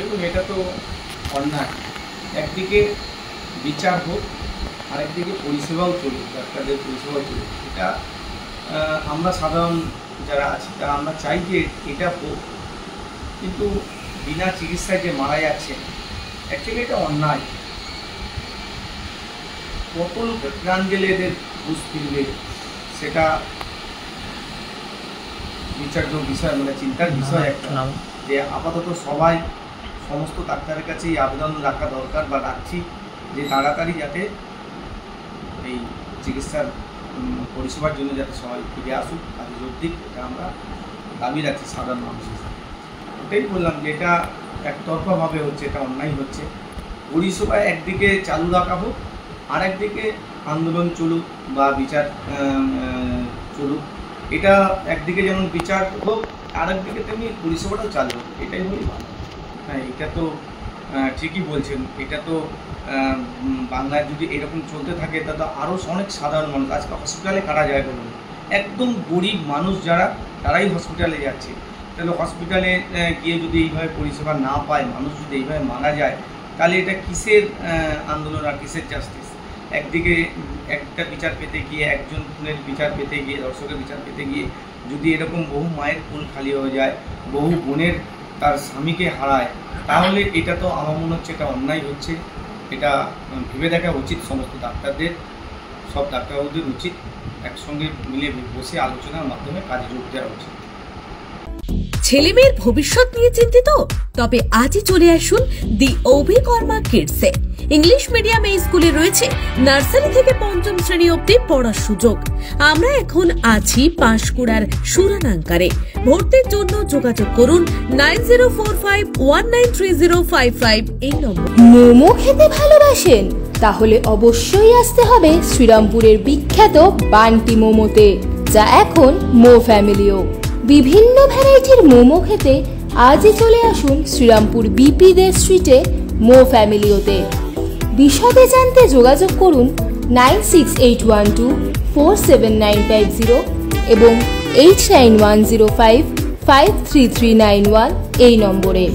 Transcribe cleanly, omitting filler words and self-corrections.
দেখুন, এটা তো অন্যায়। একদিকে বিচার হোক, আরেকদিকে পরিষেবাও চলুক, ডাক্তারদের পরিষেবাও চলুক। এটা আমরা সাধারণ যারা আছি তারা আমরা চাই যে এটা হোক, কিন্তু বিনা চিকিৎসায় যে মারা যাচ্ছে অ্যাকচুয়ালি এটা অন্যায়। কত লোকের প্রাণ গেলে এদের বুঝ ফিরবে, সেটা বিচার্য বিষয়, মানে চিন্তার বিষয় একটা। যে আপাতত সবাই সমস্ত ডাক্তারের কাছে এই আবেদন রাখা দরকার বা রাখছি যে তাড়াতাড়ি যাতে এই চিকিৎসার পরিষেবার জন্য যাতে সবাই ফিরে আসুক, কাজে যোগ দিক, এটা আমরা দাবি রাখছি সাধারণ মানুষ হিসাবে। ওটাই বললাম যে এটা একতরফাভাবে হচ্ছে, এটা অন্যায় হচ্ছে। পরিষেবা একদিকে চালু রাখা হোক, আর একদিকে আন্দোলন চলুক বা বিচার চলুক। এটা একদিকে যেমন বিচার হোক, আর একদিকে তেমনি পরিষেবাটাও চালু হোক, এটাই হলেই ভালো। হ্যাঁ, এটা তো ঠিকই বলছেন। এটা তো বাংলায় যদি এরকম চলতে থাকে তা তো আরও অনেক সাধারণ মানুষ আজকে হসপিটালে কারা যায় বলুন। একদম গরিব মানুষ যারা, তারাই হসপিটালে যাচ্ছে। তাহলে হসপিটালে গিয়ে যদি এইভাবে পরিষেবা না পায়, মানুষ যদি এইভাবে মারা যায়, তাহলে এটা কিসের আন্দোলন আর কিসের জাস্টিস? একদিকে একটা বিচার পেতে গিয়ে, একজন খুনের বিচার পেতে গিয়ে, দর্শকের বিচার পেতে গিয়ে যদি এরকম বহু মায়ের কোল খালি হয়ে যায়, বহু বোনের তার স্বামীকে হারায়, তাহলে এটা তো আমার মনে হচ্ছে এটা অন্যায় হচ্ছে। এটা ভেবে দেখা উচিত সমস্ত ডাক্তারদের, সব ডাক্তারবাবুদের উচিত একসঙ্গে মিলে বসে আলোচনার মাধ্যমে কাজে যোগ দেওয়া উচিত। ছেলেমেয়ের ভবিষ্যৎ নিয়ে চিন্তিত? তবে আজই চলে আসুন দি অভিকর্মা কিডসে। ইংলিশ মিডিয়াম এই স্কুলে রয়েছে নার্সারি থেকে পঞ্চম শ্রেণী অবধি পড়ার সুযোগ। আমরা এখন আছি পাঁশকুড়ার সুরানাঙ্কারে। ভর্তির জন্য যোগাযোগ করুন 9045193055 এই নম্বর। মোমো খেতে ভালোবাসেন? তাহলে অবশ্যই আসতে হবে শ্রীরামপুরের বিখ্যাত বান্টি মোমোতে, যা এখন মো ফ্যামিলিও। বিভিন্ন ভ্যারাইটির মোমো খেতে আজই চলে আসুন শ্রীরামপুর বিপি দে স্ট্রিটে মো ফ্যামিলিওতে। বিশদে জানতে যোগাযোগ করুন 9681247950 এবং 8910553391 এই নম্বরে।